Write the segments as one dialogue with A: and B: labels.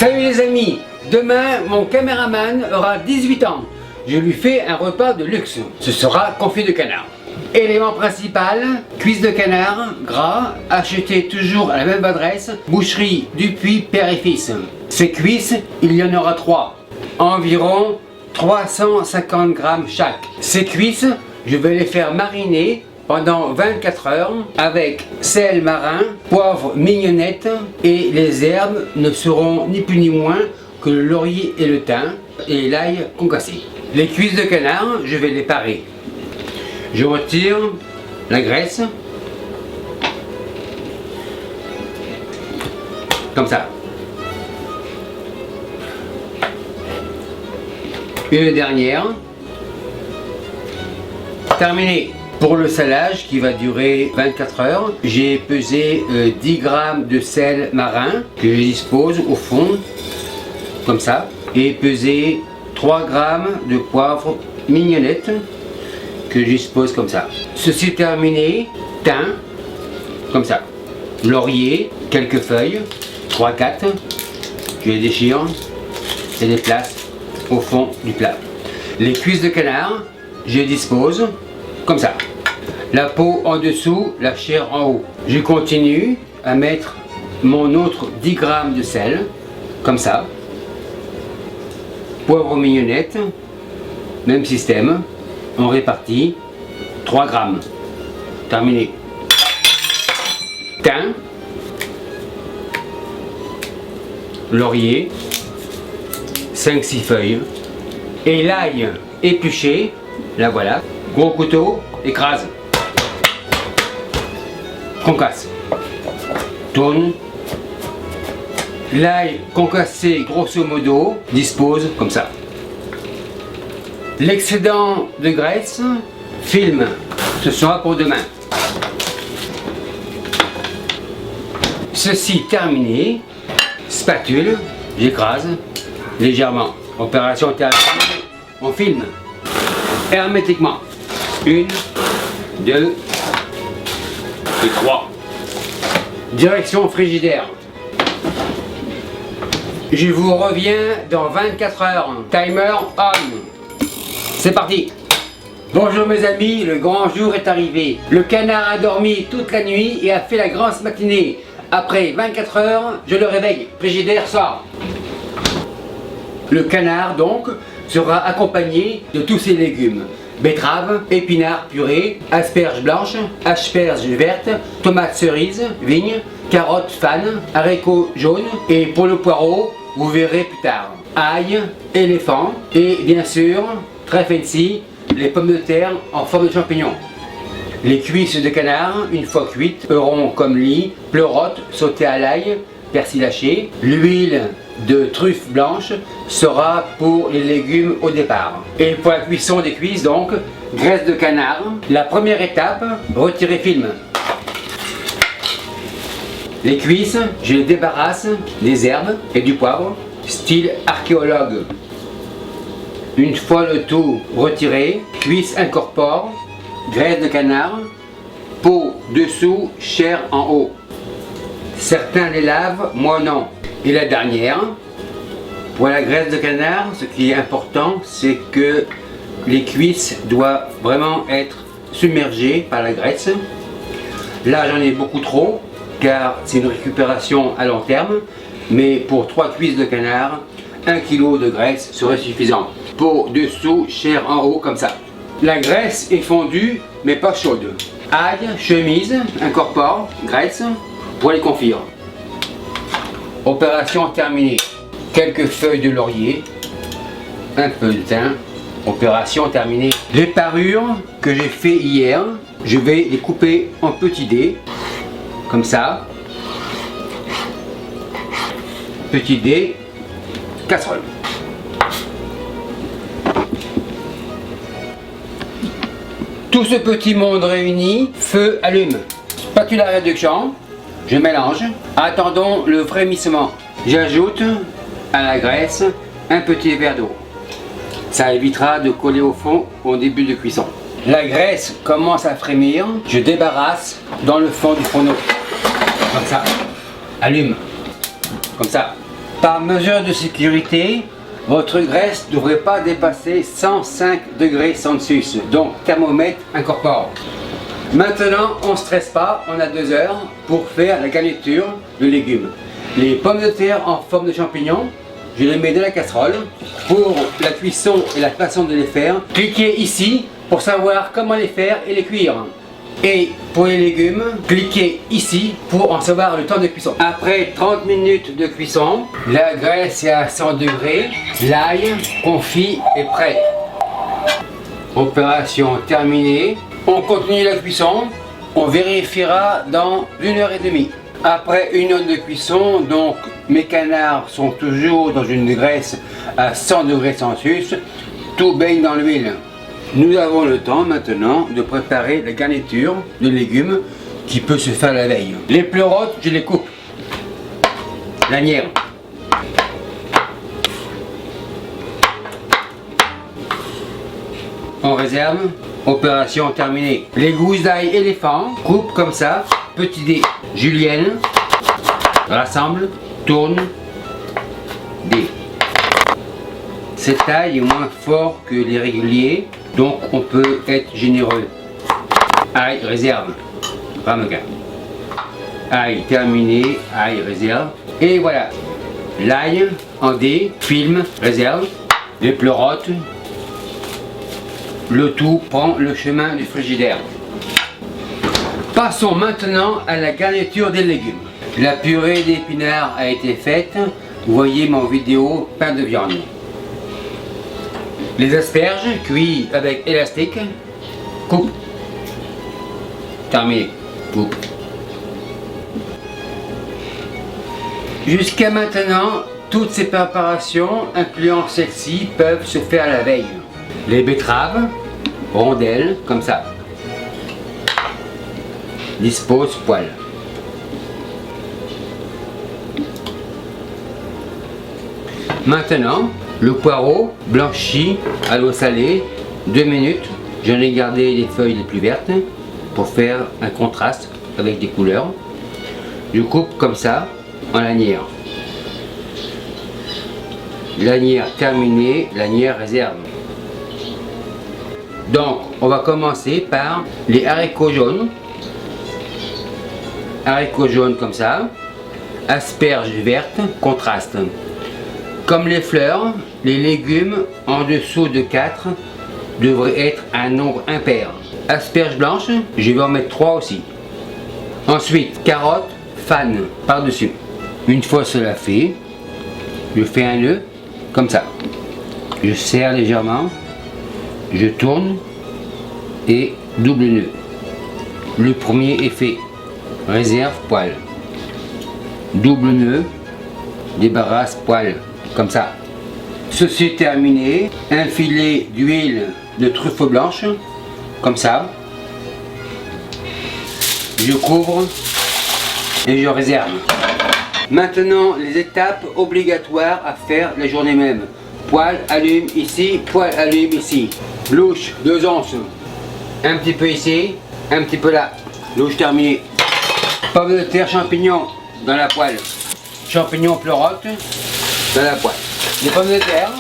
A: Salut les amis, demain mon caméraman aura 18 ans. Je lui fais un repas de luxe. Ce sera confit de canard. Élément principal, cuisse de canard, gras, acheté toujours à la même adresse, boucherie Dupuis, père et fils. Ces cuisses, il y en aura 3, environ 350 grammes chaque. Ces cuisses, je vais les faire mariner pendant 24 heures avec sel marin, poivre mignonnette et les herbes ne seront ni plus ni moins que le laurier et le thym et l'ail concassé. Les cuisses de canard, je vais les parer. Je retire la graisse, comme ça. Une dernière. Terminé. Pour le salage qui va durer 24 heures, j'ai pesé 10 grammes de sel marin que je dispose au fond, comme ça, et pesé 3 grammes de poivre mignonnette que je dispose comme ça. Ceci terminé, thym, comme ça. Laurier, quelques feuilles, 3-4, je les déchire et les place au fond du plat. Les cuisses de canard, je les dispose comme ça. La peau en dessous, la chair en haut. Je continue à mettre mon autre 10 grammes de sel, comme ça. Poivre mignonnette, même système. On répartit 3 grammes. Terminé. Thym. Laurier. 5-6 feuilles. Et l'ail épluché. Là voilà. Gros couteau. Écrase. Concasse. Tourne. L'ail concassé grosso modo dispose comme ça. L'excédent de graisse, filme, ce sera pour demain. Ceci terminé, spatule, j'écrase légèrement. Opération terminée, on filme hermétiquement. 1, 2 et 3. Direction frigidaire. Je vous reviens dans 24 heures. Timer on. C'est parti. Bonjour mes amis, le grand jour est arrivé. Le canard a dormi toute la nuit et a fait la grasse matinée. Après 24 heures, je le réveille. Frigidaire sort. Le canard donc sera accompagné de tous ses légumes. Betterave, épinards purés, asperges blanches, asperges vertes, tomates cerises, vignes, carottes fanes, haricots jaunes et pour le poireau, vous verrez plus tard. Ail, éléphant et bien sûr, très fancy, les pommes de terre en forme de champignons. Les cuisses de canard, une fois cuites, auront comme lit, pleurotes sautées à l'ail, persil haché. L'huile de truffe blanche sera pour les légumes au départ. Et pour la cuisson des cuisses donc, graisse de canard. La première étape, retirer film. Les cuisses, je les débarrasse des herbes et du poivre, style archéologue. Une fois le tout retiré, cuisse incorpore, graisse de canard, peau dessous, chair en haut. Certains les lavent, moi non. Et la dernière, pour la graisse de canard, ce qui est important, c'est que les cuisses doivent vraiment être submergées par la graisse. Là j'en ai beaucoup trop, car c'est une récupération à long terme, mais pour 3 cuisses de canard, 1 kg de graisse serait suffisant. Peau dessous, chair en haut, comme ça. La graisse est fondue, mais pas chaude. Ail, chemise, incorpore, graisse, pour les confire. Opération terminée. Quelques feuilles de laurier, un peu de thym. Opération terminée. Les parures que j'ai fait hier, je vais les couper en petits dés, comme ça. Petit dé, casserole. Tout ce petit monde réuni, feu allume. Spatule à réduction, je mélange. Attendons le frémissement. J'ajoute à la graisse un petit verre d'eau. Ça évitera de coller au fond au début de cuisson. La graisse commence à frémir, je débarrasse dans le fond du fourneau. Comme ça. Allume. Comme ça. Par mesure de sécurité, votre graisse ne devrait pas dépasser 105 degrés Celsius, donc thermomètre incorpore. Maintenant, on ne stresse pas, on a 2 heures pour faire la garniture de légumes. Les pommes de terre en forme de champignons, je les mets dans la casserole. Pour la cuisson et la façon de les faire, cliquez ici pour savoir comment les faire et les cuire. Et pour les légumes, cliquez ici pour en savoir le temps de cuisson. Après 30 minutes de cuisson, la graisse est à 100 degrés, l'ail confit est prêt. Opération terminée. On continue la cuisson, on vérifiera dans 1h30. Après 1 heure de cuisson, donc mes canards sont toujours dans une graisse à 100 degrés Celsius, tout baigne dans l'huile. Nous avons le temps maintenant de préparer la garniture de légumes qui peut se faire la veille. Les pleurotes, je les coupe. Lanière. On réserve. Opération terminée. Les gousses d'ail éléphant, coupe comme ça. Petit dé. Julienne. Rassemble. Tourne. Dé. Cette taille est moins fort que les réguliers, donc on peut être généreux. Ail, réserve. Ramequin. Ail terminé. Ail, réserve. Et voilà. L'ail en dé. Film. Réserve. Les pleurotes. Le tout prend le chemin du frigidaire. Passons maintenant à la garniture des légumes. La purée d'épinards a été faite. Vous voyez mon vidéo pain de viande. Les asperges cuits avec élastique. Coupe. Terminé. Coupe. Jusqu'à maintenant, toutes ces préparations, incluant celle-ci, peuvent se faire la veille. Les betteraves, rondelles, comme ça. Dispose poêle. Maintenant, le poireau blanchi à l'eau salée, 2 minutes. J'en ai gardé les feuilles les plus vertes pour faire un contraste avec des couleurs. Je coupe comme ça en lanière. Lanière terminée, lanière réserve. Donc, on va commencer par les haricots jaunes. Haricots jaunes comme ça. Asperges vertes, contraste. Comme les fleurs, les légumes en dessous de 4 devraient être un nombre impair. Asperges blanches, je vais en mettre 3 aussi. Ensuite, carottes, fan par-dessus. Une fois cela fait, je fais un nœud comme ça. Je serre légèrement. Je tourne et double nœud. Le premier est fait. Réserve poêle. Double nœud. Débarrasse poêle. Comme ça. Ceci terminé. Un filet d'huile de truffe blanche. Comme ça. Je couvre et je réserve. Maintenant, les étapes obligatoires à faire la journée même. Poêle, allume ici, poêle, allume ici. Louche, 2 onces. Un petit peu ici, un petit peu là. Louche terminée. Pommes de terre, champignons dans la poêle. Champignons, pleurotes dans la poêle. Les pommes de terre,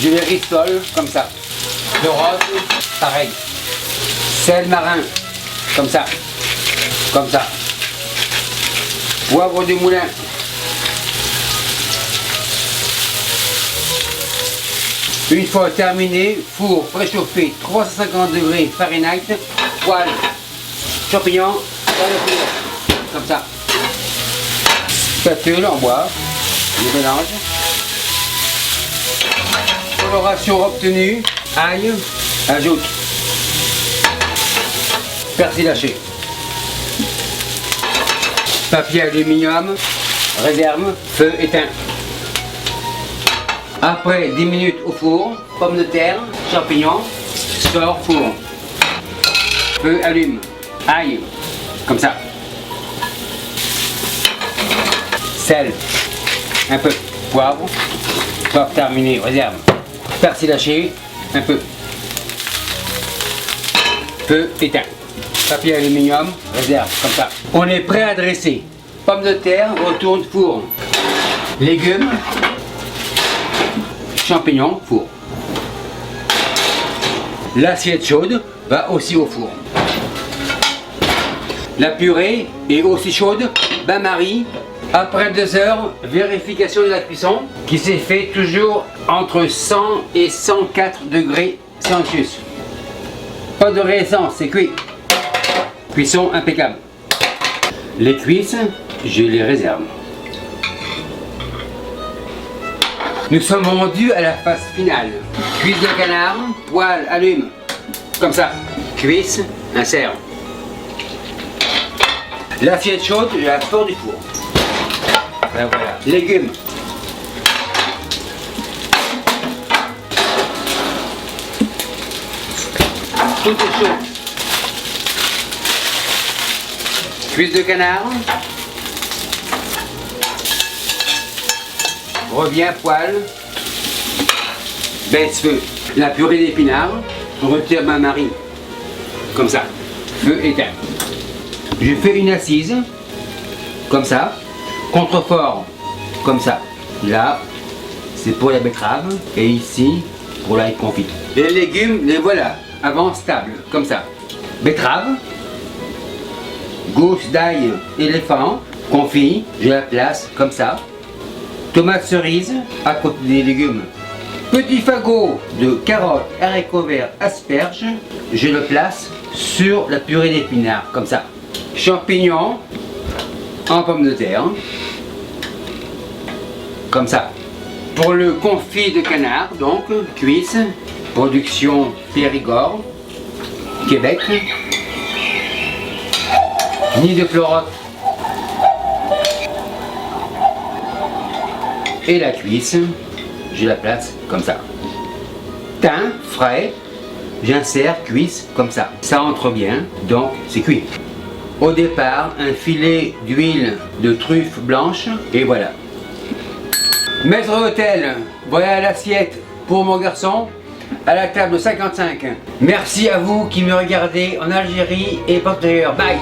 A: je les ristole comme ça. Pleurotes, pareil. Sel marin, comme ça. Comme ça. Poivre du moulin. Une fois terminé, four préchauffé 350 degrés Fahrenheit, poêle, champignons, dans le four, comme ça. Spatule en bois, je mélange. Coloration obtenue, ail, ajoute. Persil haché. Papier aluminium, réserve, feu éteint. Après 10 minutes au four, pommes de terre, champignons, sort four. Feu allume. Ail, comme ça. Sel, un peu. Poivre, poivre terminé, réserve. Persil haché, un peu. Feu éteint. Papier aluminium, réserve, comme ça. On est prêt à dresser. Pommes de terre, retourne four. Légumes, champignons, four. L'assiette chaude va aussi au four. La purée est aussi chaude, bain-marie. Après 2 heures, vérification de la cuisson qui s'est fait toujours entre 100 et 104 degrés Celsius. Pas de réessence, c'est cuit. Cuisson impeccable. Les cuisses, je les réserve. Nous sommes rendus à la phase finale. Cuisse de canard, poêle, allume. Comme ça. Cuisse, insère. L'assiette chaude, je la sors du four. Ben voilà. Légumes. Tout est chaud. Cuisse de canard. Revient poêle. Baisse-feu. La purée d'épinards. Retire ma marine. Comme ça. Feu éteint. Je fais une assise. Comme ça. Contrefort. Comme ça. Là, c'est pour la betterave. Et ici, pour l'ail confit. Les légumes, les voilà. Avant stable. Comme ça. Betterave. Gousse d'ail éléphant. Confit. Je la place comme ça. Tomate cerise à côté des légumes. Petit fagot de carottes, haricots verts, asperges. Je le place sur la purée d'épinards, comme ça. Champignons en pommes de terre. Comme ça. Pour le confit de canard, donc, cuisse, production Périgord, Québec. Nid de Florotte. Et la cuisse, je la place comme ça. Thym frais, j'insère cuisse comme ça. Ça entre bien, donc c'est cuit. Au départ, un filet d'huile de truffe blanche et voilà. Maître d'hôtel, voilà l'assiette pour mon garçon à la table 55. Merci à vous qui me regardez en Algérie et par ailleurs. Bye.